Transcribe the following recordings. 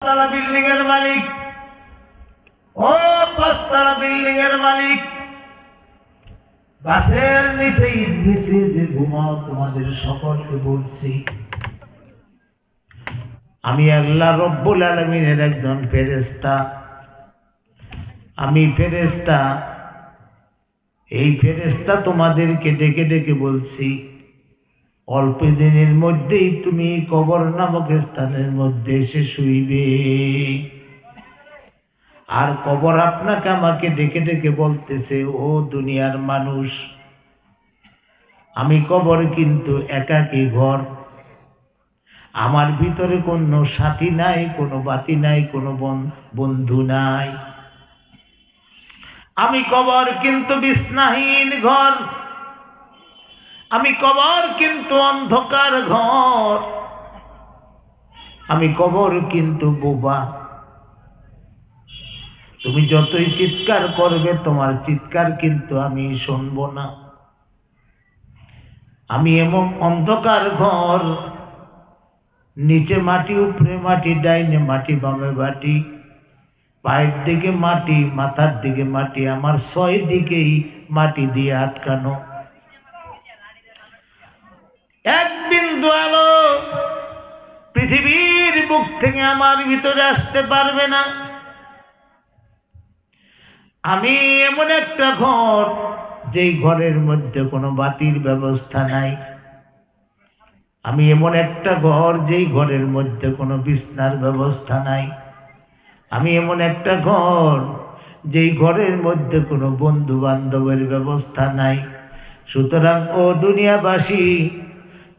পাঁচতলা বিল্ডিং এর মালিক, ও পাঁচতলা বিল্ডিং এর মালিক, গাছের নিচে যে ঘুমাও, তোমাদের সকলকে বলছি আমি আল্লাহ রব্বুল আলামিনের একজন ফেরেশতা। আমি ফেরেশতা, এই ফেরেশতা তোমাদেরকে ডেকে ডেকে বলছি, অল্প দিনের মধ্যেই তুমি কবর নামক স্থানের মধ্যে এসে শুইবে। আর কবর আপনাকে আমাকে ডেকে ডেকে বলতেছে, ও দুনিয়ার মানুষ, আমি কবর কিন্তু একাকী ঘর, আমার ভিতরে কোনো সাথী নাই, কোনো বাতি নাই, কোনো বন্ধু নাই। আমি কবর কিন্তু বিছনাহীন ঘর, আমি কবর কিন্তু অন্ধকার ঘর, আমি কবর কিন্তু বোবা। তুমি যতই চিৎকার করবে, তোমার চিৎকার কিন্তু আমি শুনব না। আমি এমন অন্ধকার ঘর, নিচে মাটি, উপরে মাটি, ডাইনে মাটি, বামে মাটি, পায়ের দিকে মাটি, মাথার দিকে মাটি, আমার 6 দিকেই মাটি দিয়ে আটকানো। এক বিন্দু আলো পৃথিবীর বুক থেকে আমার ভিতরে আসতে পারবে না। আমি এমন একটা ঘর, যেই ঘরের মধ্যে কোনো বাতির ব্যবস্থা নাই। আমি এমন একটা ঘর, যেই ঘরের মধ্যে কোনো বিছনার ব্যবস্থা নাই। আমি এমন একটা ঘর, যেই ঘরের মধ্যে কোনো বন্ধু বান্ধবের ব্যবস্থা নাই। সুতরাং ও দুনিয়াবাসী,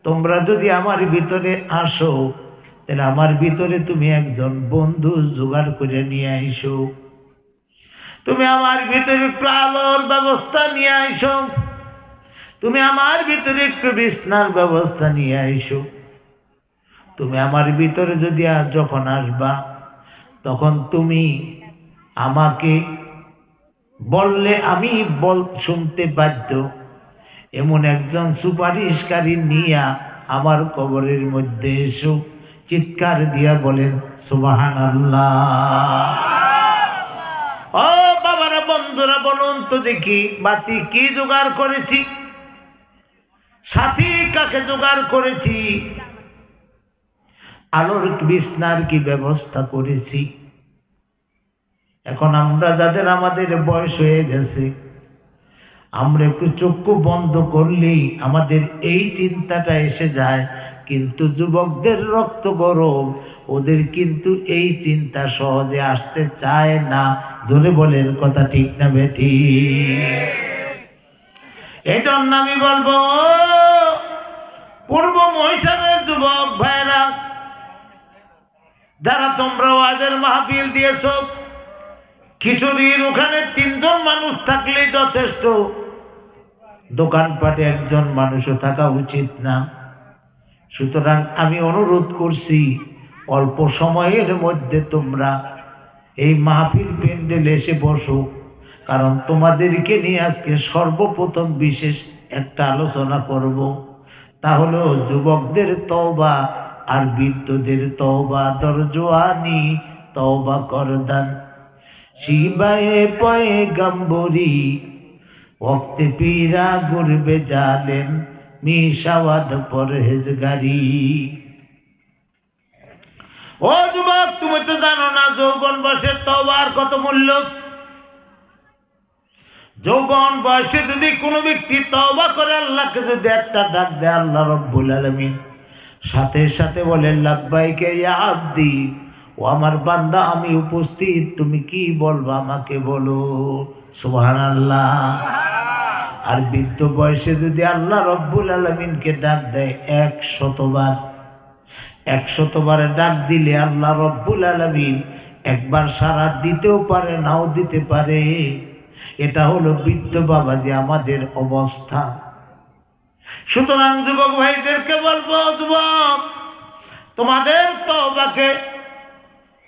তোমরা যদি আমার ভিতরে আসো, তাহলে আমার ভিতরে তুমি একজন বন্ধু জোগাড় করে নিয়ে আইসো। তুমি আমার ভিতরে একটু আলোর ব্যবস্থা নিয়ে আইসো, তুমি আমার ভিতরে একটু বিছনার ব্যবস্থা নিয়ে আইসো। তুমি আমার ভিতরে যদি যখন আসবা, তখন তুমি আমাকে বললে আমি শুনতে বাধ্য। এমন একজন সুপারিশকারী নিয়া আমার কবরের মধ্যে এসো। চিৎকার দিয়া বলেন সুবহানাল্লাহ। ও বাবারা, বন্ধুরা, বলুন তো দেখি, বাতি কি জোগাড় করেছি, সাথী কাকে জোগাড় করেছি, আলোর বিছনার কি ব্যবস্থা করেছি। এখন আমরা যাদের আমাদের বয়স হয়ে গেছে, আমরা একটু চক্ষু বন্ধ করলেই আমাদের এই চিন্তাটা এসে যায়। কিন্তু যুবকদের রক্ত গরম, ওদের কিন্তু এই চিন্তা সহজে আসতে চায় না। জোরে বলেন কথা ঠিক না বেঠি? এই জন্য আমি বলবো, পূর্ব মহিষানের যুবক ভাইরা, যারা তোমরা ওয়াজের মাহফিল দিয়েছ, খিচুড়ির ওখানে 3 জন মানুষ থাকলে যথেষ্ট, দোকানপাটে একজন মানুষও থাকা উচিত না। সুতরাং আমি অনুরোধ করছি, অল্প সময়ের মধ্যে তোমরা এই মাহফিল প্যান্ডেলে এসে বসো। কারণ তোমাদেরকে নিয়ে আজকে সর্বপ্রথম বিশেষ একটা আলোচনা করব। তা হলো যুবকদের তওবা আর বৃদ্ধদের তওবা। দরজওয়ানি তওবা করদান, শিবায়ে পয়গম্বরি, ওক্তে পীরা গুরবে জালেম, মিশাওয়াদ পরহেজগারি। ও যুবক, তুমি তো জানো না যৌবন বয়সের তওবার কত মূল্য। যৌবন বয়সে যদি কোনো ব্যক্তি তওবা করে, আল্লাহকে যদি একটা ডাক দেয়, আল্লাহ রব্বুল আলামিন সাথে সাথে বলেন, লাব্বাইকা ইয়া আব্দি, ও আমার বান্দা, আমি উপস্থিত, তুমি কি বলবা আমাকে বলো। সুবহানাল্লাহ। আর বৃদ্ধ বয়সে যদি আল্লাহ রব্বুল আলামিনকে ডাক দেয় 100 বার, 100 বারে ডাক দিলে আল্লাহ রব্বুল আলামিন একবার সারা দিতেও পারে, নাও দিতে পারে। এটা হলো বৃদ্ধ বাবাজি আমাদের অবস্থা। সুতরাং যুবক ভাইদেরকে বলবো, যুবক, তোমাদের তওবাকে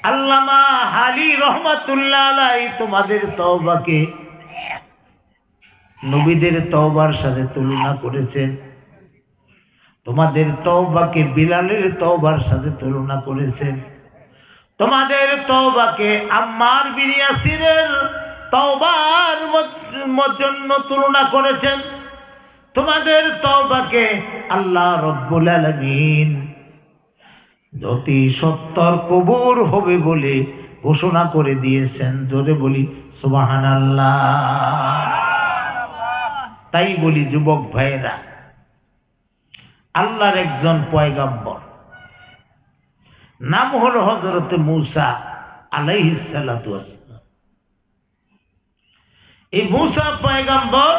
আল্লামা হালি রহমাতুল্লাহ আলাইহি তোমাদের তওবাকে নবীদের তওবার সাথে তুলনা করেছেন। তোমাদের তওবাকে বিলালের তওবার সাথে তুলনা করেছেন। তোমাদের তওবাকে আম্মার বিন ইয়াসিরের তওবার জন্য তুলনা করেছেন। তোমাদের তওবাকে আল্লাহ রব্বুল আলামিন অতি সত্তর কবুল হবে বলে ঘোষণা করে দিয়েছেন। জোরে বলি সুবহানাল্লাহ। তাই বলি যুবক ভাইয়েরা, আল্লাহর একজন পয়গম্বর নাম হলো হযরত মূসা আলাইহিস সালাতু ওয়াসসালাম। এই মূসা পয়গম্বর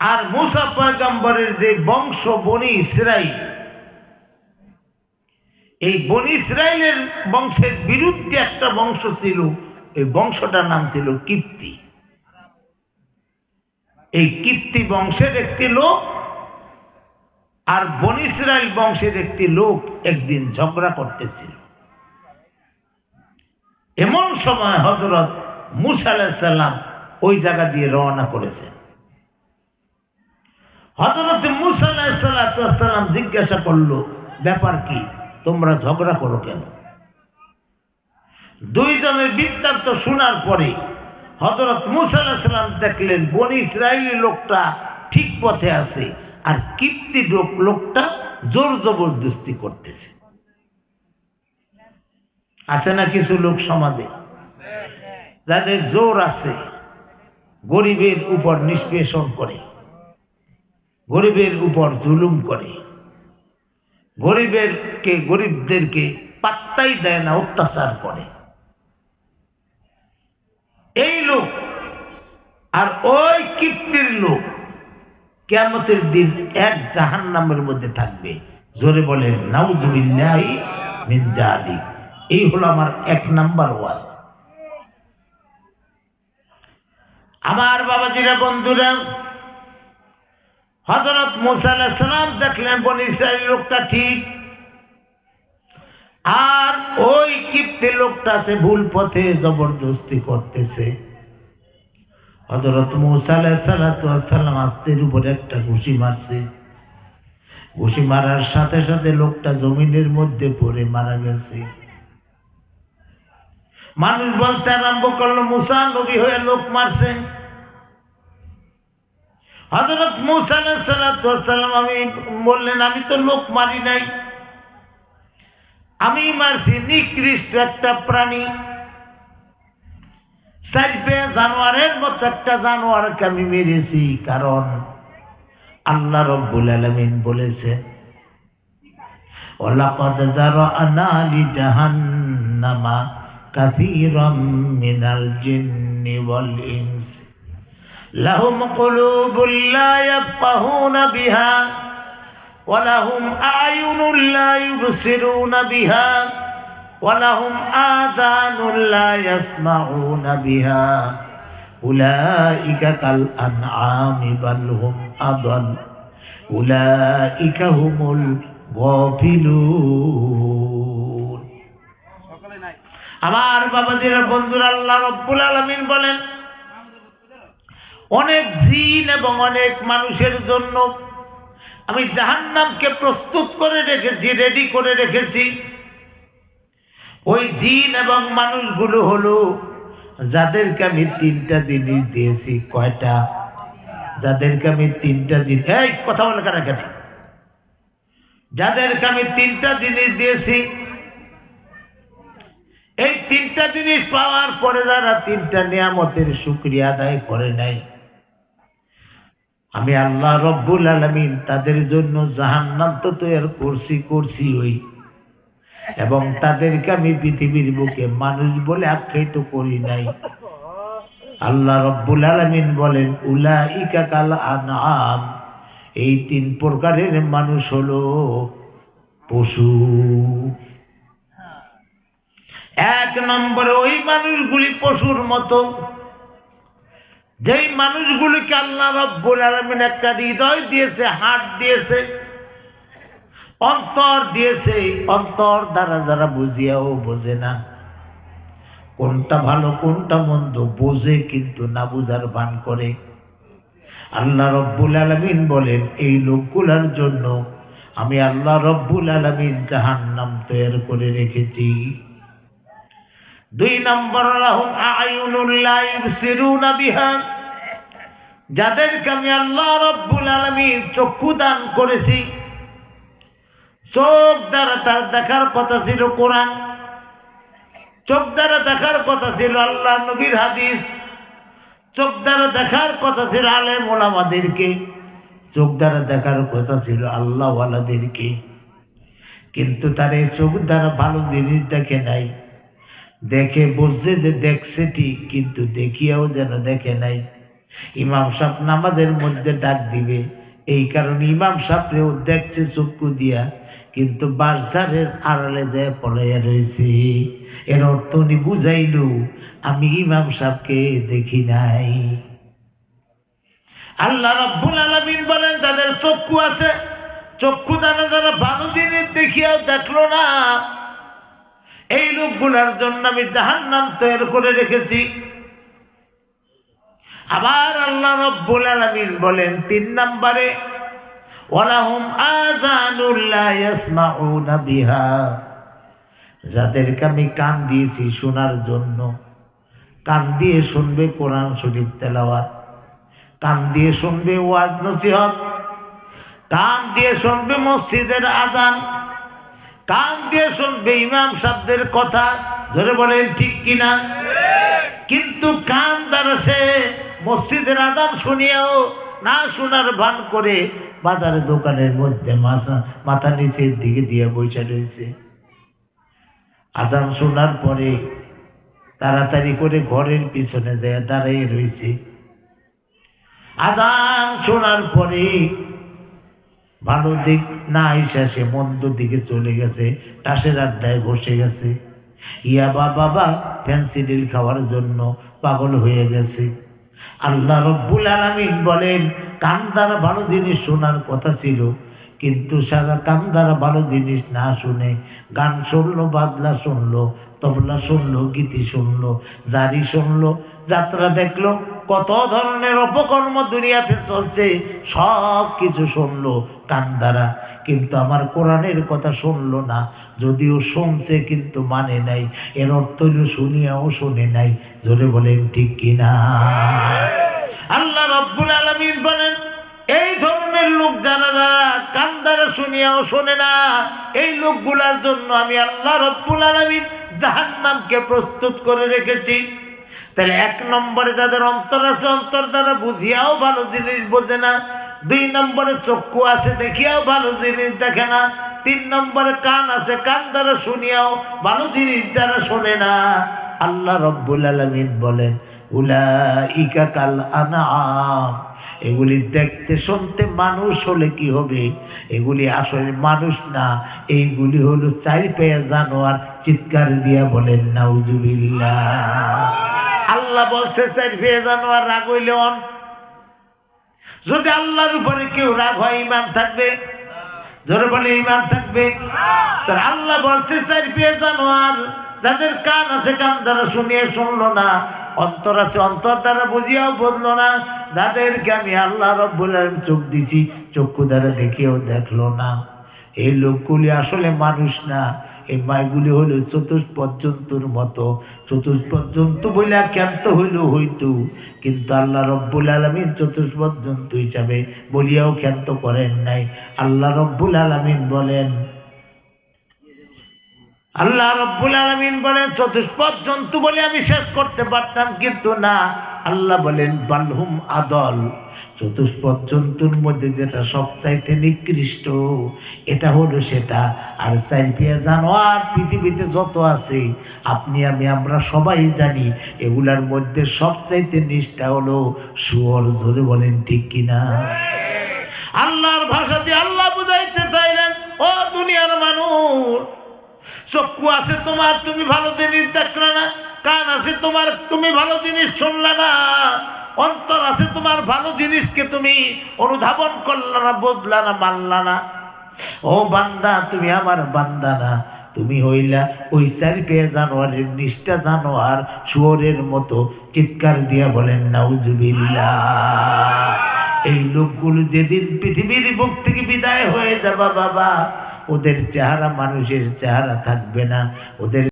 আর মূসা পয়গম্বরের যে বংশ বনি ইসরাইল, এই বনি ইসরাইলের বংশের বিরুদ্ধে একটা বংশ ছিল, এই বংশটার নাম ছিল কিপ্তি। এই কিপ্তি বংশের একটি লোক আর বনি ইসরাইল বংশের একটি লোক একদিন ঝগড়া করতেছিল। এমন সময় হযরত মূসা আলাইহিস সালাম ওই জায়গা দিয়ে রওনা করেছেন। হযরত মূসা আলাইহিস সালাম জিজ্ঞাসা করলো, ব্যাপার কি, তোমরা ঝগড়া করো কেন? দুইজনের বৃত্তান্ত শোনার পরে হযরত মূসা আলাইহিস সালাম দেখলেন বনি ইসরাইলি লোকটা ঠিক পথে আছে আর কিপ্তি লোকটা জোর জবরদস্তি করতেছে। আছে না কিছু লোক সমাজে যাদের জোর আছে, গরিবের উপর নিষ্পেষণ করে, গরিবের উপর জুলুম করে, গরিবদেরকে পাত্তাই দেয় না, অত্যাচার করে। এই লোক আর ওই কিপ্তির লোক কিয়ামতের দিন এক জাহান্নামের মধ্যে থাকবে। জোরে বলেন নাউজুবিল্লাহি মিন যালিক। এই হলো আমার 1 নাম্বার ওয়াজ। আমার বাবাজিরা, বন্ধুরা, হযরত মূসা আলাইহিস সালাম দেখলেন বনি ইসরাইল লোকটা ঠিক আর ওই কিপ্তি লোকটা আছে ভুল পথে, জবরদস্তি করতেছে। হযরত মূসা আলাইহিস সালাম আস্তের উপরে একটা ঘুষি মারছে। ঘুষি মারার সাথে সাথে লোকটা জমিনের মধ্যে পড়ে মারা গেছে। মানুষ বলতে আরম্ভ করলো, মূসা নবী হয়ে লোক মারছে। হযরত মূসা আলাইহিস সালাম আমি বললেন, আমি তো লোক মারি নাই, আমি মারছি নিকৃষ্ট একটা প্রাণী, 4 পায়ে জানোয়ারের মতো একটা জানোয়ারকে আমি মেরেছি। কারণ আল্লাহ রব্বুল আলামিন বলেছেন, ওয়ালাকাদ যারানা লিজাহান্নামা কাসীরাম মিনাল জিন্নি ওয়াল ইনস লাহুম কুলুবুল লা ইয়াফকাহুনা বিহা ওয়া লাহুম আ'য়ুনুন লা ইউবসিরুনা বিহা ওয়া লাহুম আযানুন লা ইয়াসমাউনা বিহা উলাইকা কাল আনআমি বাল হুম আদাল উলাইকা হুমুল গাফিলুন। আমার বাবাদের বন্ধুরা, আল্লাহ রব্বুল আলামিন বলেন, অনেক জিন এবং অনেক মানুষের জন্য আমি জাহান্নামকে প্রস্তুত করে রেখেছি, রেডি করে রেখেছি। ওই জিন এবং মানুষগুলো হলো যাদেরকে আমি 3টা জিনিস দিয়েছি। কয়টা? যাদেরকে আমি 3টা জিনিস, এই কথা বলে কেন কেন, যাদেরকে আমি 3টা জিনিস দিয়েছি, এই 3টা জিনিস পাওয়ার পরে যারা 3টা নিয়ামতের শুকরিয়া আদায় করে নাই, আমি আল্লাহ রব্বুল আলামিন তাদের জন্য জাহান্নাম তো তৈরি করছি ওই, এবং তাদেরকে আমি পৃথিবীর বুকে মানুষ বলে আখ্যায়িত করি নাই। আল্লাহ রব্বুল আলামিন বলেন, উলাইকা কাল আনআম, এই 3 প্রকারের মানুষ হলো পশু। 1 নম্বরে ওই মানুষগুলি পশুর মতো, যেই মানুষগুলিকে আল্লাহ রব্বুল আলামিন একটা হৃদয় দিয়েছে, হাত দিয়েছে, অন্তর দিয়েছে, অন্তর দ্বারা যারা বুঝিয়াও বোঝে না, কোনটা ভালো কোনটা মন্দ বোঝে কিন্তু না বুঝার ভান করে। আল্লাহ রব্বুল আলামিন বলেন, এই লোকগুলার জন্য আমি আল্লাহ রব্বুল আলামিন জাহান্নাম তৈরি করে রেখেছি। 2 নম্বর, লাহুম আ'য়ুনুন লা ইবসিরুনা বিহা, যাদেরকে আমি আল্লাহ রব্বুল আলামিন চক্ষু দান করেছি, চোখ দ্বারা তার দেখার কথা ছিল কোরআন, চোখ দ্বারা দেখার কথা ছিল আল্লাহ নবীর হাদিস, চোখ দ্বারা দেখার কথা ছিল আলেম ওলামাদেরকে, চোখ দ্বারা দেখার কথা ছিল আল্লাহওয়ালাদেরকে, কিন্তু তার এই চোখ দ্বারা ভালো জিনিস দেখে নাই। দেখে বুঝছে যে দেখছে ঠিক, কিন্তু দেখিয়াও যেন দেখে নাই। ইমাম সাহেব নামাজের মধ্যে ডাক দিবে, এই কারণে ইমাম সাহেবরেও দেখছে চক্ষু দিয়া, কিন্তু বাজারের আড়ালে যায় পলাইয়া রয়েছে। এর অর্থ উনি বুঝাইল আমি ইমাম সাহেবকে দেখি নাই। আল্লাহ রাব্বুল আলামিন বলেন যাদের চক্ষু আছে, চক্ষু দ্বারা যারা ভালো জিনিস দেখিয়াও দেখলো না, এই লোকগুলার জন্য আমি জাহান্নাম তৈরি করে রেখেছি। আবার আল্লাহ রাব্বুল আলামিন বলেন 3 নম্বরে, ওয়ালাহুম আযানুন লা ইয়াসমাউনা বিহা, যাদেরকে আমি কান দিয়েছি শোনার জন্য, কান দিয়ে শুনবে কোরআন শরীফ তেলাওয়াত, কান দিয়ে শুনবে ওয়াজ নসিহত, কান দিয়ে শুনবে মসজিদের আযান, কান দিয়ে শুনবে ইমাম সাহেবদের কথা। ধরে বলেন ঠিক কিনা? কিন্তু কান দ্বারা সে মসজিদের আযান শুনিয়াও না শোনার ভান করে বাজারে দোকানের মধ্যে মাথা নিচের দিকে দিয়ে বসে রয়েছে। আযান শোনার পরে তাড়াতাড়ি করে ঘরের পিছনে যায় দাঁড়িয়ে রয়েছে। আযান শোনার পরে ভালো দিক না আইসা সে মন্দ দিকে চলে গেছে, টাসের আড্ডায় বসে গেছে, ইয়াবা বাবা ফেন্সিডিল খাওয়ার জন্য পাগল হয়ে গেছে। আল্লাহ রব্বুল আলামিন বলেন কান দ্বারা ভালো জিনিস শোনার কথা ছিল, কিন্তু সারা কান দ্বারা ভালো জিনিস না শুনে গান শুনলো, বাদলা শুনলো, তবলা শুনলো, গীতি শুনলো, জারি শুনলো, যাত্রা দেখলো, কত ধরনের অপকর্ম দুনিয়াতে চলছে, সব কিছু শুনলো কান দ্বারা, কিন্তু আমার কোরআনের কথা শুনলো না। যদিও শুনছে কিন্তু মানে নাই। এর অর্থ শুনিয়াও শুনে নাই। জোরে বলেন ঠিক কিনা? আল্লাহ রাব্বুল আলামিন বলেন এই ধরনের লোক যারা কান দ্বারা শুনিয়াও শোনে না, এই লোকগুলার জন্য আমি আল্লাহ রাব্বুল আলামিন জাহান্নামকে প্রস্তুত করে রেখেছি। তাহলে 1 নম্বরে যাদের অন্তর আছে, অন্তর দ্বারা বুঝিয়াও ভালো জিনিস বোঝে না। 2 নম্বরে চক্ষু আছে, দেখিয়াও ভালো জিনিস দেখে না। 3 নম্বরে কান আছে, কান দ্বারা শুনিয়াও ভালো জিনিস যারা শোনে না। আল্লাহ রাব্বুল আলামিন বলেন উলাইকা কাল আনআম, এগুলি দেখতে শুনতে মানুষ হলে কি হবে, এগুলি আসলে মানুষ না, এইগুলি হলো 4 পায়ে জানোয়ার। চিৎকার দিয়া বলেন নাউজুবিল্লাহ। আল্লাহ বলছে 4 পায়ে জানোয়ার রাগ হইলে অন। যদি আল্লাহর উপরে কেউ রাগ হয় ইমান থাকবে? জোরে বলে ইমান থাকবে? তার আল্লাহ বলছে 4 পায়ে জানোয়ার, যাদের কান আছে কান দ্বারা শুনিয়ে শুনলো না, অন্তর আছে অন্তর দ্বারা বুঝিয়াও বুঝলো না, যাদেরকে আমি আল্লাহ রাব্বুল আলামিন চোখ দিছি, চক্ষু দ্বারা দেখিয়েও দেখলো না। এই লোকগুলি আসলে মানুষ না, এই মাইগুলি হলো চতুষ্পদ জন্তুর মতো। চতুষ্পদ জন্তু বলে ক্ষান্ত হইল হইতো, কিন্তু আল্লাহ রাব্বুল আলামিন চতুষ্পদ জন্তু হিসাবে বলিয়াও ক্ষান্ত করেন নাই। আল্লাহ রাব্বুল আলামিন বলেন, আল্লাহ রাব্বুল আলামিন বলেন চতুষ্পদ জন্তু বলে আমি শেষ করতে পারতাম, কিন্তু না। আল্লাহ বলেন বালহুম আদল, চতুষ্পদ জন্তুর মধ্যে যেটা সবচাইতে নিকৃষ্ট এটা হলো সেটা। আর 4 পায়ে জানোয়ার পৃথিবীতে যত আছে আপনি আমি আমরা সবাই জানি, এগুলার মধ্যে সবচাইতে নিষ্ঠা হলো শুয়োর। জোরে বলেন ঠিক কিনা? আল্লাহর ভাষা দিয়ে আল্লাহ বুঝাইতে চাইলেন ও দুনিয়ার মানুষ, চক্ষু আছে তোমার, তুমি ভালো জিনিস দেখলে না। কান আছে তোমার, তুমি ভালো জিনিস শুনলে না। অন্তর আছে তোমার, ভালো জিনিসকে তুমি অনুধাবন করলে না, বুঝলা না, মানলা না। ও বান্দা, তুমি আমার বান্দা না, তুমি হইলা ওই 4 পায়ে জানোয়ারের নিষ্ঠা জানোয়ার, শুয়োরের মতো। চিৎকার দিয়া বলেন নাউজুবিল্লাহ। এই লোকগুলো যেদিন পৃথিবীর বুক থেকে বিদায় হয়ে যাবা বাবা, ওদের চেহারা মানুষের চেহারা থাকবে না, ওদের